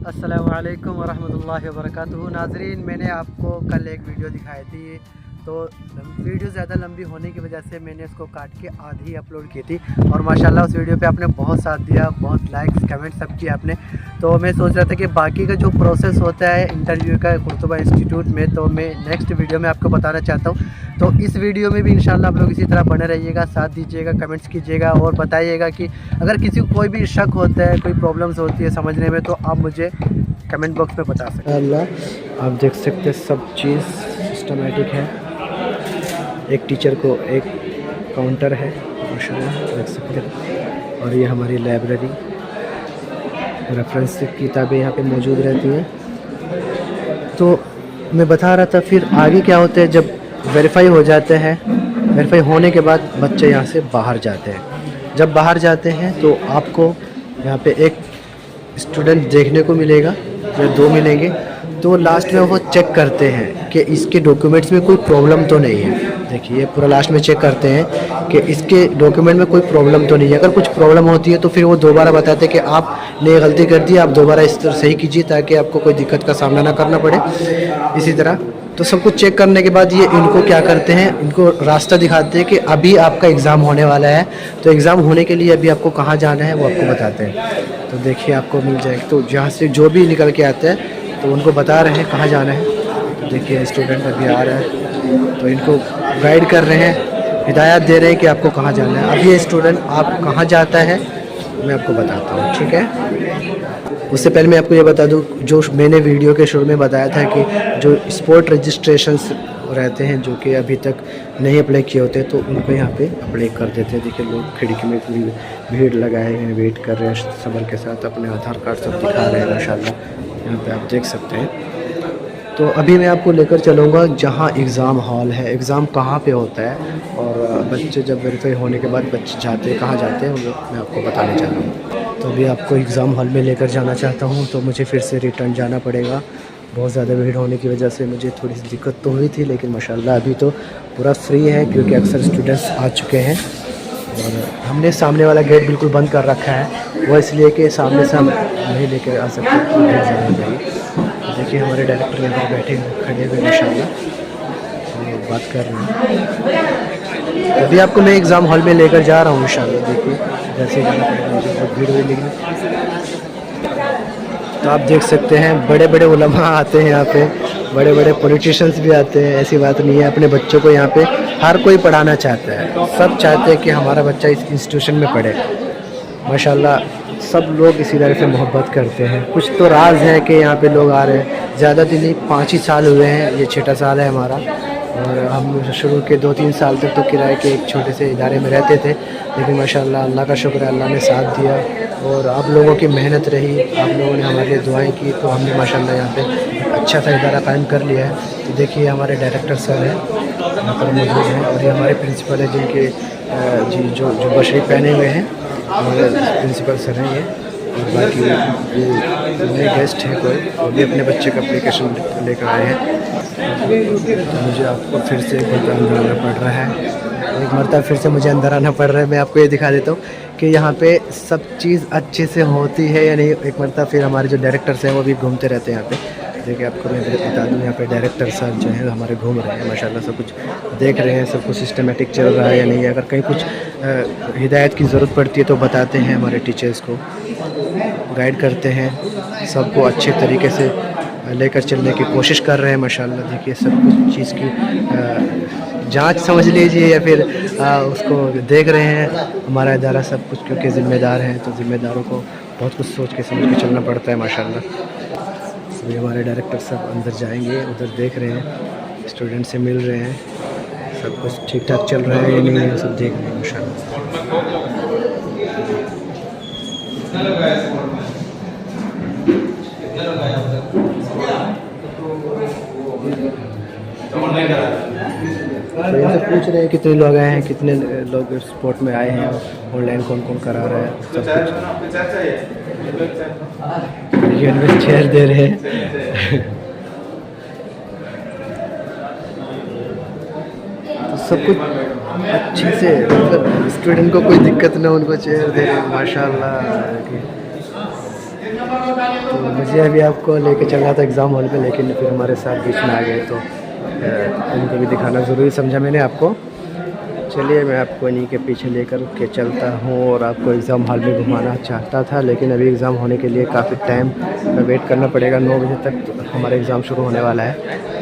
अस्सलामुअलैकुम वरहमतुल्लाहि वबरकातुहू। नाज़रीन, मैंने आपको कल एक वीडियो दिखाई थी, तो वीडियो ज़्यादा लंबी होने की वजह से मैंने उसको काट के आधी अपलोड की थी और माशाल्लाह उस वीडियो पे आपने बहुत साथ दिया, बहुत लाइक्स कमेंट सब किया आपने। तो मैं सोच रहा था कि बाकी का जो प्रोसेस होता है इंटरव्यू का कुर्तुबा इंस्टीट्यूट में, तो मैं नेक्स्ट वीडियो में आपको बताना चाहता हूँ। तो इस वीडियो में भी इंशाल्लाह आप लोग इसी तरह बने रहिएगा, साथ दीजिएगा, कमेंट्स कीजिएगा और बताइएगा कि अगर किसी को कोई भी शक होता है, कोई प्रॉब्लम्स होती है समझने में, तो आप मुझे कमेंट बॉक्स में बता सकते हैं। अल्लाह, आप देख सकते हैं सब चीज़ सिस्टमेटिक है। एक टीचर को एक काउंटर है, माशाल्लाह देख सकते हैं। और ये हमारी लाइब्रेरी, रेफरेंस किताबें यहाँ पे मौजूद रहती हैं। तो मैं बता रहा था फिर आगे क्या होता है जब वेरीफाई हो जाते हैं। वेरीफाई होने के बाद बच्चे यहाँ से बाहर जाते हैं। जब बाहर जाते हैं तो आपको यहाँ पे एक स्टूडेंट देखने को मिलेगा या दो मिलेंगे। तो लास्ट में वो चेक करते हैं कि इसके डॉक्यूमेंट्स में कोई प्रॉब्लम तो नहीं है। देखिए पूरा लास्ट में चेक करते हैं कि इसके डॉक्यूमेंट में कोई प्रॉब्लम तो नहीं है। अगर कुछ प्रॉब्लम होती है तो फिर वो दोबारा बताते हैं कि आपने गलती कर दी, आप दोबारा इस तरह सही कीजिए ताकि आपको कोई दिक्कत का सामना ना करना पड़े। इसी तरह तो सब कुछ चेक करने के बाद ये इनको क्या करते हैं, इनको रास्ता दिखाते हैं कि अभी आपका एग्ज़ाम होने वाला है, तो एग्ज़ाम होने के लिए अभी आपको कहाँ जाना है वो आपको बताते हैं। तो देखिए आपको मिल जाएगा। तो जहाँ से जो भी निकल के आते हैं तो उनको बता रहे हैं कहाँ जाना है। तो देखिए स्टूडेंट अभी आ रहा है तो इनको गाइड कर रहे हैं, हिदायत दे रहे हैं कि आपको कहाँ जाना है। अब ये स्टूडेंट आप कहाँ जाता है मैं आपको बताता हूँ, ठीक है। उससे पहले मैं आपको ये बता दूँ, जो मैंने वीडियो के शुरू में बताया था कि जो स्पोर्ट रजिस्ट्रेशंस रहते हैं जो कि अभी तक नहीं अप्लाई किए होते तो उनको यहाँ पे अप्लाई कर देते हैं। देखिए लोग खिड़की में पूरी भीड़ लगाए हैं, वेट कर रहे हैं सब्र के साथ, अपने आधार कार्ड सब दिखा रहे हैं माशाल्लाह। यहाँ पे आप देख सकते हैं। तो अभी मैं आपको लेकर चलूँगा जहाँ एग्ज़ाम हॉल है, एग्ज़ाम कहाँ पे होता है और बच्चे जब वेरीफाई होने के बाद बच्चे जाते हैं कहाँ जाते हैं वो मैं आपको बताने चाह रहा हूँ। तो अभी आपको एग्ज़ाम हॉल में लेकर जाना चाहता हूँ, तो मुझे फिर से रिटर्न जाना पड़ेगा। बहुत ज़्यादा भीड़ होने की वजह से मुझे थोड़ी सी दिक्कत तो हुई थी, लेकिन माशाल्लाह अभी तो पूरा फ्री है क्योंकि अक्सर स्टूडेंट्स आ चुके हैं। और हमने सामने वाला गेट बिल्कुल बंद कर रखा है, वो इसलिए कि सामने से हम नहीं लेकर आ सकते, भीड़ ज़्यादा हो जाएगी। देखिए हमारे डायरेक्टर यहाँ बैठे खड़े हुए माशाल्लाह, तो बात कर रहे हैं। अभी आपको मैं एग्ज़ाम हॉल में लेकर जा रहा हूँ इंशाल्लाह। देखिए जैसे जाना पड़ेगा, मुझे बहुत भीड़ हुई लेकिन तो आप देख सकते हैं बड़े बड़े उलमा आते हैं यहाँ पे, बड़े बड़े पॉलिटिशियंस भी आते हैं। ऐसी बात नहीं है, अपने बच्चों को यहाँ पे हर कोई पढ़ाना चाहता है। सब चाहते हैं कि हमारा बच्चा इस इंस्टीट्यूशन में पढ़े। माशाल्लाह सब लोग इसी तरह से मोहब्बत करते हैं। कुछ तो राज है कि यहाँ पे लोग आ रहे हैं, ज़्यादा दिन नहीं 5 ही साल हुए हैं, ये 6ठा साल है हमारा। और हम शुरू के 2-3 साल तक तो किराए के एक छोटे से इदारे में रहते थे, लेकिन माशाल्लाह अल्लाह का शुक्र है, अल्लाह ने साथ दिया और आप लोगों की मेहनत रही, आप लोगों ने हमारे लिए दुआएं की, तो हमने माशाल्लाह यहाँ पे अच्छा सा इदारा कायम कर लिया है। तो देखिए हमारे डायरेक्टर सर हैं यहाँ पर मौजूद हैं और ये हमारे प्रिंसिपल हैं जिनके जी जो बशरी पहने हुए हैं, हमारे प्रिंसिपल सर हैं ये। और बाकी नए गेस्ट हैं कोई, वो भी अपने बच्चे का एप्लीकेशन लेकर आए हैं। तो मुझे आपको फिर से एक बार अंदर आना पड़ रहा है, एक मरतबा फिर से मुझे अंदर आना पड़ रहा है। मैं आपको ये दिखा देता हूँ कि यहाँ पे सब चीज़ अच्छे से होती है या नहीं। एक मरतबा फिर हमारे जो डायरेक्टर्स हैं वो भी घूमते रहते हैं यहाँ पे। देखिए आपको मैं बता दूँ, यहाँ पे डायरेक्टर सर जो हैं हमारे घूम रहे हैं माशाल्लाह, सब कुछ देख रहे हैं, सब कुछ सिस्टमेटिक चल रहा है या नहीं है। अगर कहीं कुछ हिदायत की ज़रूरत पड़ती है तो बताते हैं, हमारे टीचर्स को गाइड करते हैं, सबको अच्छे तरीके से लेकर चलने की कोशिश कर रहे हैं माशाल्लाह। देखिए सब कुछ चीज़ की जांच समझ लीजिए या फिर उसको देख रहे हैं हमारा इदारा सब कुछ, क्योंकि ज़िम्मेदार हैं तो ज़िम्मेदारों को बहुत कुछ सोच के समझ के चलना पड़ता है माशाल्लाह। सभी हमारे डायरेक्टर सब अंदर जाएंगे, उधर देख रहे हैं, स्टूडेंट से मिल रहे हैं, सब कुछ ठीक ठाक चल रहा है या नहीं है, सब देख रहे हैं माशाल्लाह। तो इनसे पूछ रहे हैं कितने लोग आए हैं, कितने लोग स्पोर्ट में आए हैं, ऑनलाइन कौन कौन करा रहा है, सब कुछ ये इनमें चेयर दे रहे हैं। तो सब कुछ अच्छे से, मतलब स्टूडेंट को कोई दिक्कत ना, उनको चेयर दे रहे हैं माशाल्लाह। तो मुझे अभी आपको लेके चल रहा था एग्ज़ाम हॉल पे, लेकिन फिर हमारे साथ बीच में आ गए तो इनको भी दिखाना ज़रूरी समझा मैंने आपको। चलिए मैं आपको इन्हीं के पीछे लेकर के चलता हूँ और आपको एग्ज़ाम हॉल में घुमाना चाहता था, लेकिन अभी एग्ज़ाम होने के लिए काफ़ी टाइम का वेट करना पड़ेगा। 9 बजे तक तो हमारा एग्ज़ाम शुरू होने वाला है,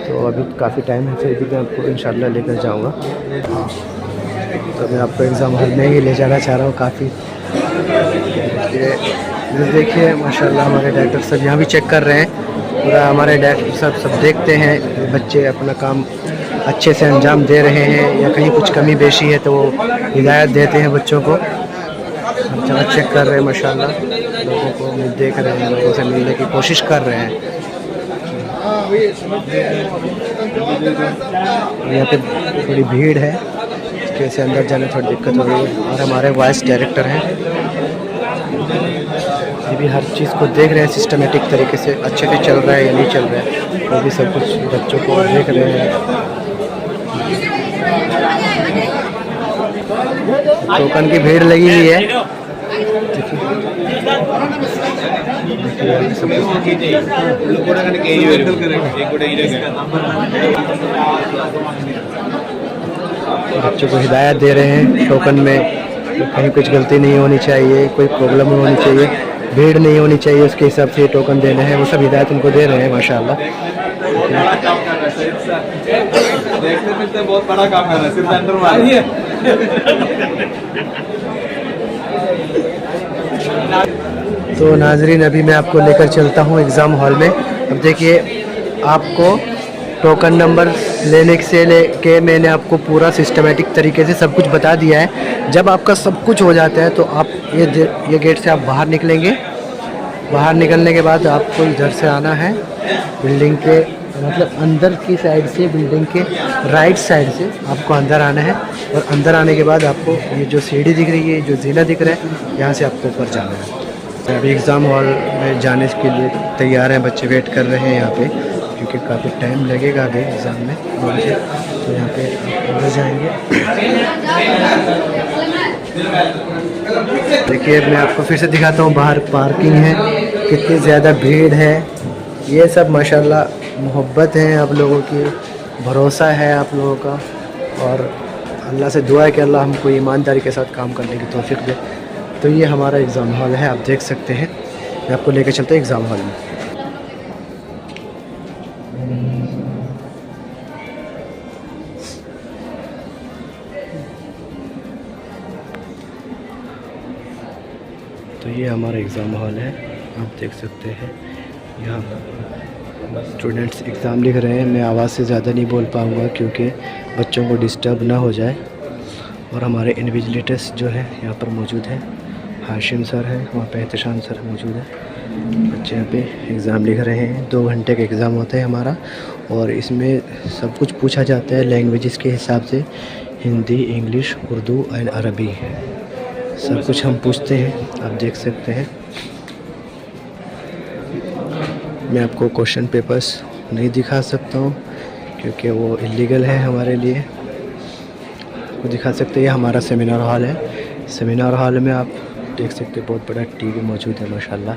तो अभी काफ़ी टाइम है, फिर भी मैं आपको इंशाल्लाह लेकर जाऊँगा। तो मैं आपको एग्ज़ाम हॉल में ही ले जाना चाह रहा हूँ। काफ़ी ये देखिए माशाल्लाह हमारे डायरेक्टर सब यहाँ भी चेक कर रहे हैं। पूरा हमारे डायरेक्टर सब देखते हैं बच्चे अपना काम अच्छे से अंजाम दे रहे हैं या कहीं कुछ कमी बेशी है तो वो हिदायत देते हैं बच्चों को। अच्छा चेक कर रहे हैं माशाल्लाह, लोगों को देख रहे हैं, लोगों से मिलने की कोशिश कर रहे हैं। यहाँ पे थोड़ी भीड़ है, कैसे अंदर जाने थोड़ी दिक्कत हो रही है। और हमारे वाइस डायरेक्टर हैं, ये भी हर चीज़ को देख रहे हैं सिस्टमेटिक तरीके से, अच्छे से चल रहा है या नहीं चल रहा है, वो भी सब कुछ बच्चों को देख रहे हैं। टोकन की भीड़ लगी हुई है, बच्चों को हिदायत दे रहे हैं टोकन में, कहीं कुछ गलती नहीं होनी चाहिए, कोई प्रॉब्लम नहीं होनी चाहिए, भीड़ नहीं होनी चाहिए, उसके हिसाब से टोकन देने हैं। वो सब हिदायत उनको दे रहे हैं माशाल्लाह। देखते फिरते बहुत बड़ा काम कर रहा है, सिर्फ सेंटर वाली है। तो नाजरीन अभी मैं आपको लेकर चलता हूँ एग्ज़ाम हॉल में। अब देखिए आपको टोकन नंबर लेने से लेके मैंने आपको पूरा सिस्टमेटिक तरीके से सब कुछ बता दिया है। जब आपका सब कुछ हो जाता है तो आप ये गेट से आप बाहर निकलेंगे। बाहर निकलने के बाद आपको इधर से आना है, बिल्डिंग के मतलब अंदर की साइड से, बिल्डिंग के राइट साइड से आपको अंदर आना है। और अंदर आने के बाद आपको ये जो सीढ़ी दिख रही है, जो जीना दिख रहा है, यहाँ से आपको ऊपर जाना है। अभी एग्ज़ाम हॉल में जाने के लिए तैयार हैं, बच्चे वेट कर रहे हैं यहाँ पे, क्योंकि काफ़ी टाइम लगेगा अभी एग्ज़ाम में। तो यहाँ पे अंदर जाएंगे। देखिए मैं आपको फिर से दिखाता हूँ, बाहर पार्किंग है, कितनी ज़्यादा भीड़ है। ये सब माशाल्लाह मोहब्बत है आप लोगों की, भरोसा है आप लोगों का, और अल्लाह से दुआ है कि अल्लाह हमको ईमानदारी के साथ काम करने की तौफीक दे। तो ये हमारा एग्ज़ाम हॉल है, आप देख सकते हैं। मैं आपको लेकर चलता हूँ एग्ज़ाम हॉल में। तो ये हमारा एग्ज़ाम हॉल है, आप देख सकते हैं। यहाँ स्टूडेंट्स एग्ज़ाम लिख रहे हैं। मैं आवाज़ से ज़्यादा नहीं बोल पाऊँगा क्योंकि बच्चों को डिस्टर्ब ना हो जाए। और हमारे इन्विजिलेटर्स जो है यहाँ पर मौजूद है, हाशिम सर है, वहाँ पे एहतशाम सर मौजूद है। बच्चे यहाँ पे एग्ज़ाम लिख रहे हैं। 2 घंटे का एग्ज़ाम होता है हमारा, और इसमें सब कुछ पूछा जाता है लैंग्वेजेस के हिसाब से, हिंदी, इंग्लिश, उर्दू एंड अरबी, सब कुछ हम पूछते हैं, आप देख सकते हैं। मैं आपको क्वेश्चन पेपर्स नहीं दिखा सकता हूँ क्योंकि वो इलीगल है हमारे लिए। वो दिखा सकते हैं, हमारा सेमिनार हॉल है। सेमिनार हॉल में आप देख सकते हैं बहुत बड़ा टीवी मौजूद है माशाल्लाह।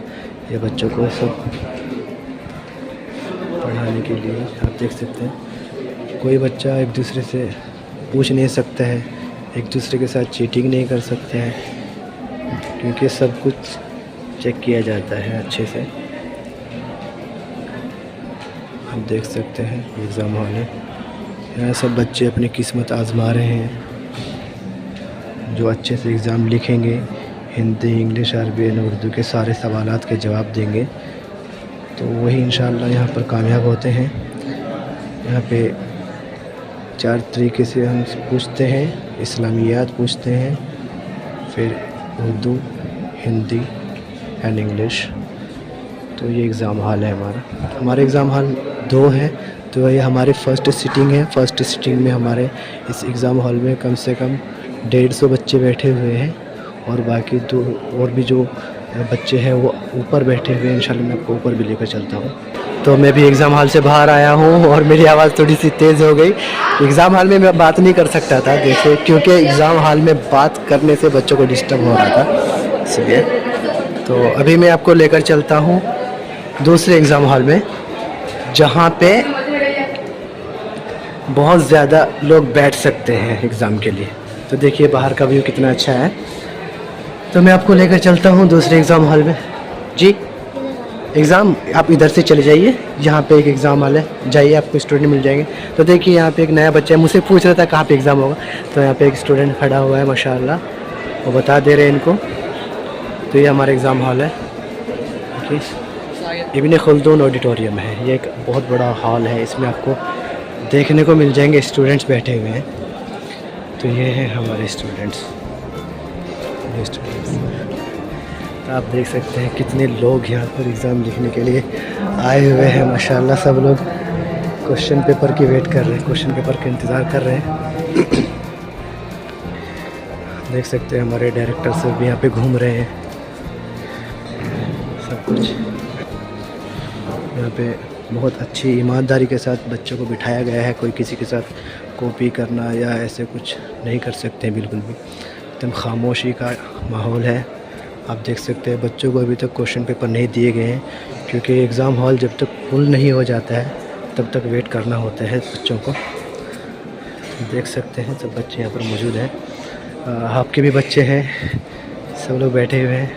ये बच्चों को सब पढ़ाने के लिए आप देख सकते हैं। कोई बच्चा एक दूसरे से पूछ नहीं सकता है, एक दूसरे के साथ चीटिंग नहीं कर सकते हैं, क्योंकि सब कुछ चेक किया जाता है अच्छे से। आप देख सकते हैं एग्ज़ाम हॉल है, यहाँ सब बच्चे अपनी किस्मत आजमा रहे हैं। जो अच्छे से एग्ज़ाम लिखेंगे, हिंदी, इंग्लिश, अरबी और उर्दू के सारे सवालात के जवाब देंगे, तो वही इंशाअल्लाह यहाँ पर कामयाब होते हैं। यहाँ पे 4 तरीके से हम पूछते हैं, इस्लामियात पूछते हैं, फिर उर्दू, हिंदी एंड इंग्लिश। तो ये एग्ज़ाम हॉल है हमारा एग्ज़ाम हॉल 2 है। तो ये हमारी फ़र्स्ट सिटिंग है। फ़र्स्ट सिटिंग में हमारे इस एग्ज़ाम हॉल में कम से कम 150 बच्चे बैठे हुए हैं, और बाकी 2 और भी जो बच्चे हैं वो ऊपर बैठे हुए हैं। इंशाल्लाह मैं आपको ऊपर भी लेकर चलता हूँ। तो मैं भी एग्ज़ाम हॉल से बाहर आया हूँ और मेरी आवाज़ थोड़ी सी तेज़ हो गई। एग्ज़ाम हॉल में मैं बात नहीं कर सकता था देखिए, क्योंकि एग्ज़ाम हॉल में बात करने से बच्चों को डिस्टर्ब हो रहा था, इसलिए। तो अभी मैं आपको लेकर चलता हूँ दूसरे एग्ज़ाम हॉल में, जहाँ पे बहुत ज़्यादा लोग बैठ सकते हैं एग्ज़ाम के लिए। तो देखिए बाहर का व्यू कितना अच्छा है। तो मैं आपको लेकर चलता हूँ दूसरे एग्ज़ाम हॉल में। जी एग्ज़ाम आप इधर से चले जाइए, यहाँ पे एक एग्ज़ाम हॉल है, जाइए आपको स्टूडेंट मिल जाएंगे। तो देखिए यहाँ पे एक नया बच्चा है, मुझसे पूछ रहा था कहाँ पे एग्ज़ाम होगा, तो यहाँ पे एक स्टूडेंट खड़ा हुआ है माशाल्लाह, वो बता दे रहे हैं इनको। तो ये हमारा एग्ज़ाम हॉल है, इब्न खल्दून ऑडिटोरियम है। ये एक बहुत बड़ा हॉल है, इसमें आपको देखने को मिल जाएंगे स्टूडेंट्स बैठे हुए हैं। तो ये हैं हमारे स्टूडेंट्स। तो आप देख सकते हैं कितने लोग यहाँ पर एग्ज़ाम लिखने के लिए आए हुए हैं माशाल्लाह। सब लोग क्वेश्चन पेपर की वेट कर रहे हैं, क्वेश्चन पेपर का इंतज़ार कर रहे हैं। देख सकते हैं हमारे डायरेक्टर सब भी यहाँ पे घूम रहे हैं। सब कुछ यहाँ पे बहुत अच्छी ईमानदारी के साथ बच्चों को बिठाया गया है। कोई किसी के साथ कॉपी करना या ऐसे कुछ नहीं कर सकते हैं, बिल्कुल भी एकदम खामोशी का माहौल है। आप देख सकते हैं बच्चों को अभी तक क्वेश्चन पेपर नहीं दिए गए हैं, क्योंकि एग्ज़ाम हॉल जब तक फुल नहीं हो जाता है तब तक वेट करना होता है बच्चों को। देख सकते हैं सब बच्चे यहाँ पर मौजूद हैं, आपके भी बच्चे हैं, सब लोग बैठे हुए हैं।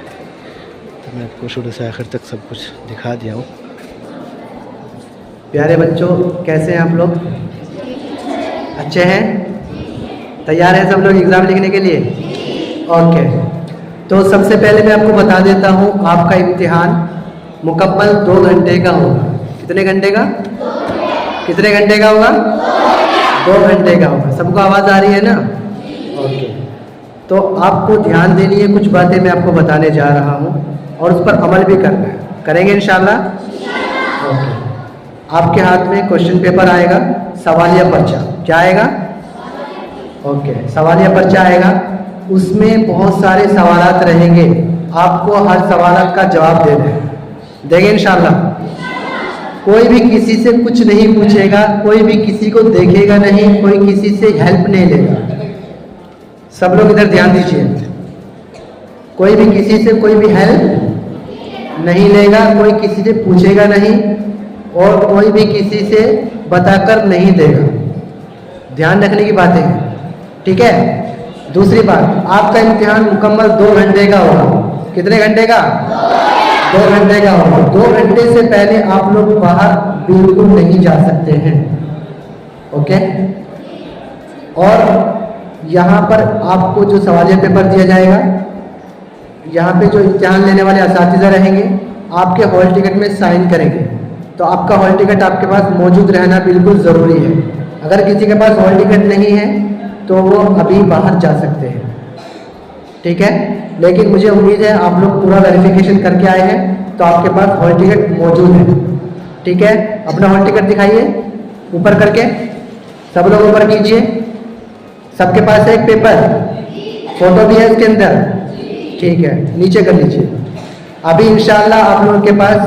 तो मैं आपको शुरू से आखिर तक सब कुछ दिखा दिया हूँ। प्यारे बच्चों, कैसे हैं आप लोग? अच्छे हैं? तैयार हैं सब लोग एग्ज़ाम लिखने के लिए? ओके, तो सबसे पहले मैं आपको बता देता हूँ, आपका इम्तिहान मुकम्मल 2 घंटे का होगा। कितने घंटे का? कितने घंटे का होगा? 2 घंटे का होगा। सबको आवाज़ आ रही है ना? ओके, तो आपको ध्यान देनी है, कुछ बातें मैं आपको बताने जा रहा हूँ और उस पर अमल भी करना है। करेंगे इंशाल्लाह? ओके, आपके हाथ में क्वेश्चन पेपर आएगा, सवालिया पर्चा। क्या आएगा? ओके, सवालिया पर्चा आएगा, उसमें बहुत सारे सवालात रहेंगे, आपको हर सवालात का जवाब देना है। देंगे इंशाल्लाह? कोई भी किसी से कुछ नहीं पूछेगा, कोई भी किसी को देखेगा नहीं, कोई किसी से हेल्प नहीं लेगा। सब लोग इधर ध्यान दीजिए, कोई भी किसी से कोई भी हेल्प नहीं लेगा, कोई किसी से पूछेगा नहीं और कोई भी किसी से बताकर नहीं देगा। ध्यान रखने की बातें हैं, ठीक है? दूसरी बात, आपका इम्तिहान मुकम्मल 2 घंटे का होगा। कितने घंटे का? 2 घंटे का होगा। 2 घंटे से पहले आप लोग बाहर बिल्कुल नहीं जा सकते हैं, ओके? और यहाँ पर आपको जो सवालिया पेपर दिया जाएगा, यहाँ पे जो इम्तिहान लेने वाले असातिज़ा रहेंगे, आपके हॉल टिकट में साइन करेंगे। तो आपका हॉल टिकट आपके पास मौजूद रहना बिल्कुल ज़रूरी है। अगर किसी के पास हॉल टिकट नहीं है तो वो अभी बाहर जा सकते हैं, ठीक है? लेकिन मुझे उम्मीद है आप लोग पूरा वेरिफिकेशन करके आए हैं, तो आपके पास हॉल टिकट मौजूद है, ठीक है? अपना हॉल टिकट दिखाइए ऊपर करके, सब लोग ऊपर कीजिए। सबके पास है एक पेपर, फोटो भी है इसके अंदर, ठीक है? नीचे कर लीजिए। अभी इंशाल्लाह आप लोगों के पास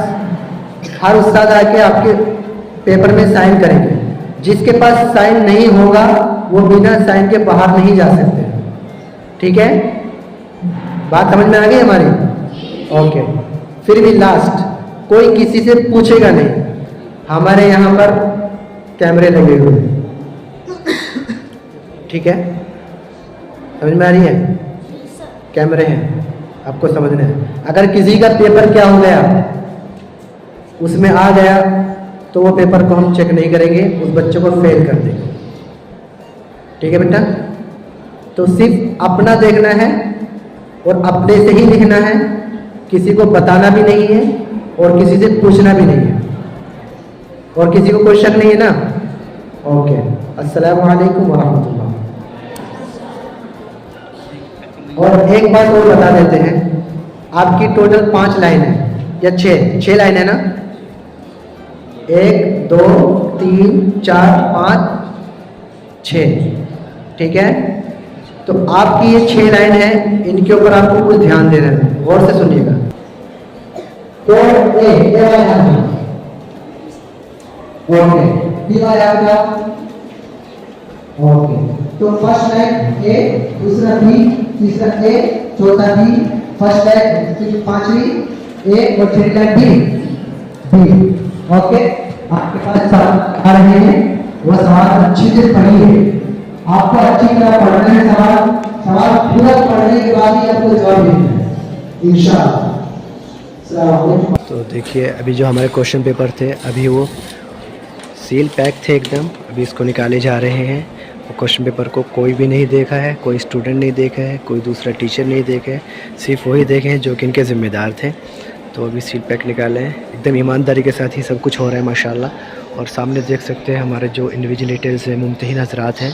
हर उस्ताद आके आपके पेपर में साइन करेंगे। जिसके पास साइन नहीं होगा वो बिना साइन के बाहर नहीं जा सकते, ठीक है? बात समझ में आ गई हमारी? ओके, फिर भी लास्ट, कोई किसी से पूछेगा नहीं। हमारे यहाँ पर कैमरे लगे हुए हैं, ठीक है? समझ में आ रही है? कैमरे हैं, आपको समझना है। अगर किसी का पेपर क्या हो गया, उसमें आ गया, तो वो पेपर को हम चेक नहीं करेंगे, उस बच्चे को फेल कर देंगे, ठीक है बेटा? तो सिर्फ अपना देखना है और अपने से ही लिखना है, किसी को बताना भी नहीं है और किसी से पूछना भी नहीं है, और किसी को कोई शक नहीं है ना? ओके, अस्सलामु अलैकुम वरहमतुल्लाह। और एक बात और बता देते हैं, आपकी टोटल 5 लाइन है या 6 लाइन है ना? 1 2 3 4 5 6, ठीक है? तो आपकी ये 6 लाइन है, इनके ऊपर आपको कुछ ध्यान देना है, गौर से सुनिएगा। तो ओके, तो फर्स्ट लाइन ए, दूसरा बी, तीसरा ए, चौथा बी, फर्स्ट लाइन, पांचवी ए और थर्ड लाइन बी। ओके, आपके पास सवाल आ रहे हैं, वो सवाल अच्छे से पढ़िए। आपको अच्छी तरह पढ़ना है सवाल पूरा पढ़ने के बाद ही आपको जवाब देना है इंशाअल्लाह। तो देखिए अभी जो हमारे क्वेश्चन पेपर थे अभी वो सील पैक थे एकदम, अभी इसको निकाले जा रहे हैं। वो क्वेश्चन पेपर को कोई भी नहीं देखा है, कोई स्टूडेंट नहीं देखा है, कोई दूसरा टीचर नहीं देखे है, सिर्फ वही देखे हैं जो कि इनके ज़िम्मेदार थे। तो अभी सील पैक निकाले हैं, एकदम ईमानदारी के साथ ही सब कुछ हो रहा है माशाल्लाह। और सामने देख सकते हैं हमारे जो इन्विजिलेटर्स हैं, मुमतहिन हज़रात हैं,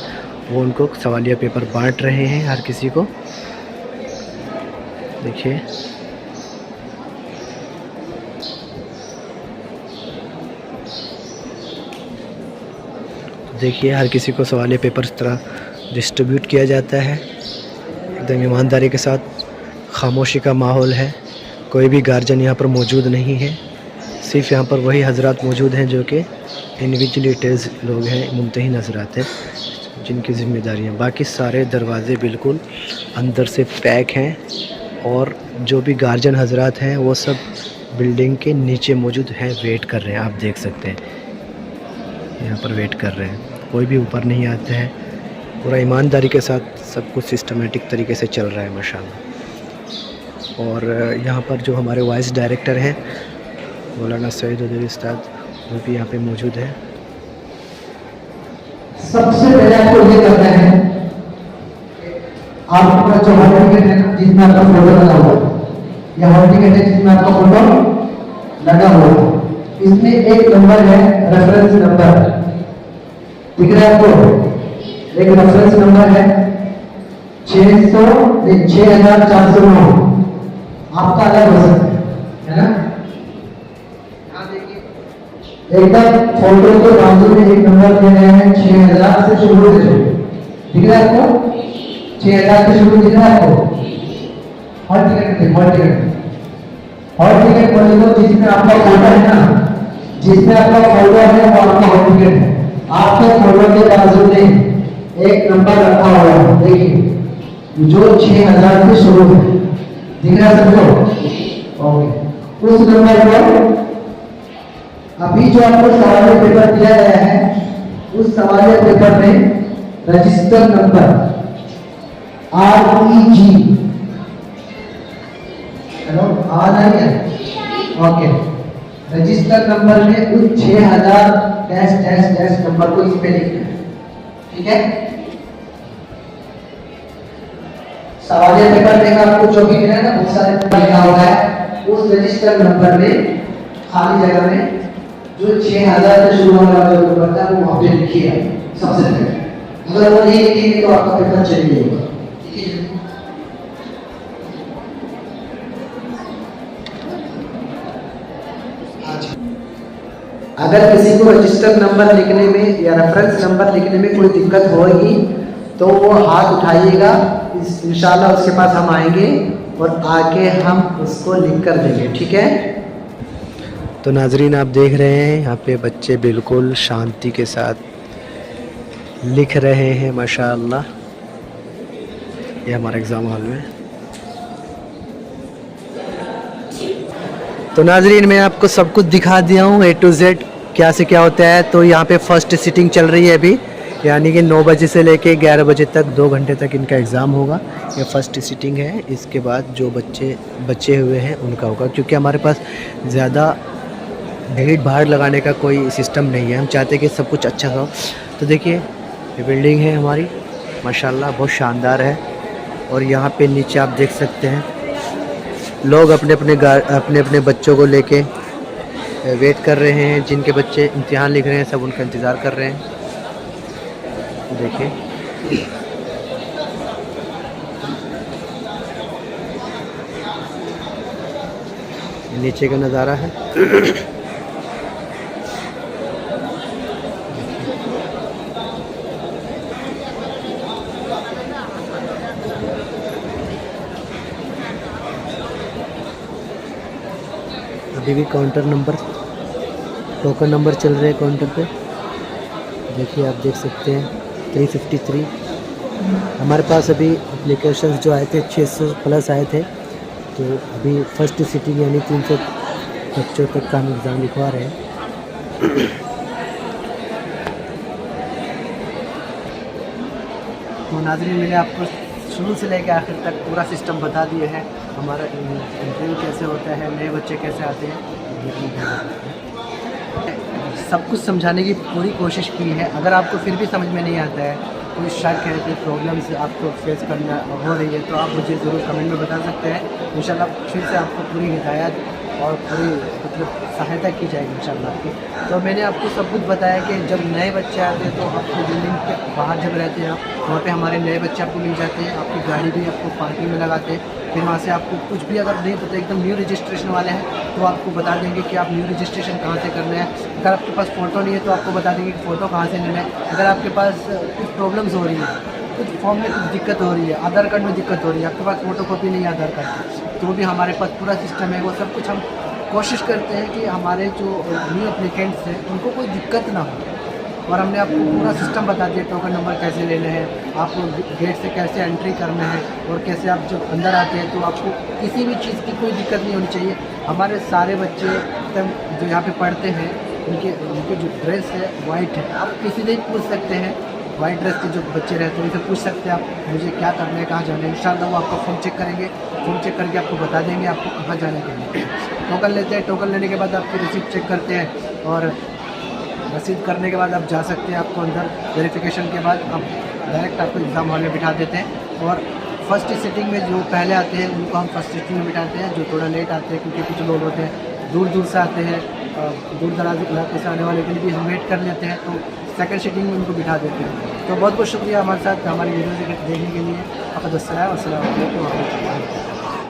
वो उनको सवालिया पेपर बांट रहे हैं हर किसी को। देखिए देखिए हर किसी को सवालिया पेपर इस तरह डिस्ट्रीब्यूट किया जाता है एकदम ईमानदारी के साथ। खामोशी का माहौल है, कोई भी गार्जियन यहाँ पर मौजूद नहीं है, सिर्फ यहाँ पर वही हजरात मौजूद हैं जो कि इन्विजिलेटर्स लोग हैं, मुमतहिन हजरात हैं जिनकी ज़िम्मेदारियाँ। बाकी सारे दरवाज़े बिल्कुल अंदर से पैक हैं और जो भी गार्जियन हजरात हैं वो सब बिल्डिंग के नीचे मौजूद हैं, वेट कर रहे हैं। आप देख सकते हैं यहाँ पर वेट कर रहे हैं, कोई भी ऊपर नहीं आता है। पूरा ईमानदारी के साथ सब कुछ सिस्टमेटिक तरीके से चल रहा है माशाल्लाह। और यहाँ पर जो हमारे वाइस डायरेक्टर हैं मौलाना सईद उदरी उस्ताद, वो भी यहाँ पे मौजूद है। सबसे पहले आपको ये करना है, आपके पास जो हॉल टिकट है जिसमें आपका फोटो लगा हुआ है, या हॉल टिकट है जिसमें आपका फोटो लगा हुआ है, इसमें एक नंबर है रेफरेंस नंबर, दिख रहा है आपको? एक रेफरेंस नंबर है 6409, आपका अलग हो सकता है ना? यहाँ देखिए एकदम फोटो के बाजू में एक नंबर दे रहे हैं 6000 से शुरू होते हैं, दिख रहा है आपको? 6000 से शुरू दिख रहा है आपको? हॉल टिकट बोले तो जिसमें आपका फोटो है ना, जिसमें आपका फोटो है वो आपका हॉल टिकट है। आपके फोटो के बाजू में एक नंबर रखा हुआ है, देखिए जो 6000 से शुरू है, दिख रहा है सबको? ओके, उस नंबर पर अभी जो आपको सवाल पेपर दिया गया है, उस सवाल पेपर में रजिस्टर नंबर REG, हेलो आवाज आ रही है? ओके, रजिस्टर नंबर में उस 6000 डैश डैश डैश नंबर को इस पे लिखना है, ठीक है? सवालिया पेपर में आपको जो भी मिला है ना, बहुत सारे लिखा हुआ है, उस रजिस्टर नंबर में खाली जगह में जो 6000 से शुरू होने वाला जो नंबर था वो वहां पे लिखिए सबसे पहले। अगर वो नहीं लिखेंगे तो आपका पेपर चल जाएगा, ठीक है? अगर किसी को रजिस्टर नंबर लिखने में या रेफरेंस नंबर लिखने में कोई दिक्कत होगी तो वो हाथ उठाइएगा, इंशाल्लाह उसके पास हम आएंगे और आके हम उसको लिख कर देंगे, ठीक है? तो नाजरीन आप देख रहे हैं यहाँ पे बच्चे बिल्कुल शांति के साथ लिख रहे हैं माशाअल्लाह। ये हमारे एग्ज़ाम हॉल में। तो नाजरीन मैं आपको सब कुछ दिखा दिया हूँ A to Z क्या से क्या होता है। तो यहाँ पे फर्स्ट सिटिंग चल रही है अभी, यानी कि 9 बजे से लेके 11 बजे तक 2 घंटे तक इनका एग्ज़ाम होगा। ये फर्स्ट सिटिंग है, इसके बाद जो बच्चे बचे हुए हैं उनका होगा, क्योंकि हमारे पास ज़्यादा भीड़ भाड़ लगाने का कोई सिस्टम नहीं है, हम चाहते हैं कि सब कुछ अच्छा हो। तो देखिए ये बिल्डिंग है हमारी माशाल्लाह, बहुत शानदार है। और यहाँ पे नीचे आप देख सकते हैं लोग अपने अपने बच्चों को लेके वेट कर रहे हैं, जिनके बच्चे इम्तिहान लिख रहे हैं सब उनका इंतज़ार कर रहे हैं। देखिए नीचे का नज़ारा है। अभी भी काउंटर नंबर, टोकन नंबर चल रहे हैं काउंटर पे। देखिए आप देख सकते हैं 353। हमारे पास अभी एप्लीकेशंस जो आए थे 600 प्लस आए थे, तो अभी फर्स्ट सिटिंग यानी बच्चों तक का हम एग्ज़ाम लिखवा रहे हैं। तो नाज़रीन, मैंने आपको शुरू से लेकर आखिर तक पूरा सिस्टम बता दिया है, हमारा इंटरव्यू कैसे होता है, नए बच्चे कैसे आते हैं, सब कुछ समझाने की पूरी कोशिश की है। अगर आपको फिर भी समझ में नहीं आता है, कोई शक है, कोई प्रॉब्लम्स आपको फेस करना हो रही है, तो आप मुझे ज़रूर कमेंट में बता सकते हैं। इंशाल्लाह फिर से आपको पूरी हिदायत और पूरी मतलब सहायता की जाएगी इंशाल्लाह आपकी। तो मैंने आपको सब कुछ बताया कि जब नए बच्चे आते हैं तो आपको बिल्डिंग के बाहर जब रहते हैं आप, वहाँ पे हमारे नए बच्चे आपको मिल जाते हैं, आपकी गाड़ी भी आपको पार्किंग में लगाते हैं। फिर वहाँ से आपको कुछ भी अगर नहीं पता, एकदम न्यू रजिस्ट्रेशन वाले हैं तो आपको बता देंगे कि आप न्यू रजिस्ट्रेशन कहाँ से करना है। अगर आपके पास फ़ोटो नहीं है तो आपको बता देंगे कि फ़ोटो कहाँ से लेना है। अगर आपके पास कुछ प्रॉब्लम्स हो रही है, कुछ फॉर्म में कुछ दिक्कत हो रही है, आधार कार्ड में दिक्कत हो रही है, आपके पास फ़ोटो कॉपी नहीं है आधार कार्ड की, तो भी हमारे पास पूरा सिस्टम है। वो सब कुछ हम कोशिश करते हैं कि हमारे जो न्यू एप्लीकेंट्स हैं उनको कोई दिक्कत ना हो। और हमने आपको पूरा सिस्टम बता दिया, टोकन नंबर कैसे लेना है, आपको गेट से कैसे एंट्री करना है, और कैसे आप जब अंदर आते हैं तो आपको किसी भी चीज़ की कोई दिक्कत नहीं होनी चाहिए। हमारे सारे बच्चे जो यहाँ पे पढ़ते हैं उनके जो ड्रेस है वाइट है। आप किसी से पूछ सकते हैं, वाइट ड्रेस के जो बच्चे रहते हैं उनसे पूछ सकते हैं आप मुझे क्या करना है, कहाँ जाना है। इंशाल्लाह वो आपका फ़ोन चेक करेंगे, फ़ोन चेक करके आपको बता देंगे आपको कहाँ जाने के लिए। टोकन लेते हैं, टोकन लेने के बाद आपकी रिसीप्ट चेक करते हैं, और रसीद करने के बाद आप जा सकते हैं। आपको अंदर वेरिफिकेशन के बाद आप डायरेक्ट आपको एग्ज़ाम हॉल में बिठा देते हैं। और फर्स्ट सीटिंग में जो पहले आते हैं उनको हम फर्स्ट सीटिंग में बिठाते हैं, जो थोड़ा लेट आते हैं क्योंकि कुछ लोग होते हैं दूर दूर से आते हैं, दूर दराज इलाके से आने वाले के लिए भी हम वेट कर लेते हैं, तो सेकंड सीटिंग में उनको बिठा देते हैं। तो बहुत बहुत शुक्रिया हमारे साथ हमारी वीडियो देखने के लिए। आपका अस्सलाम वालेकुम।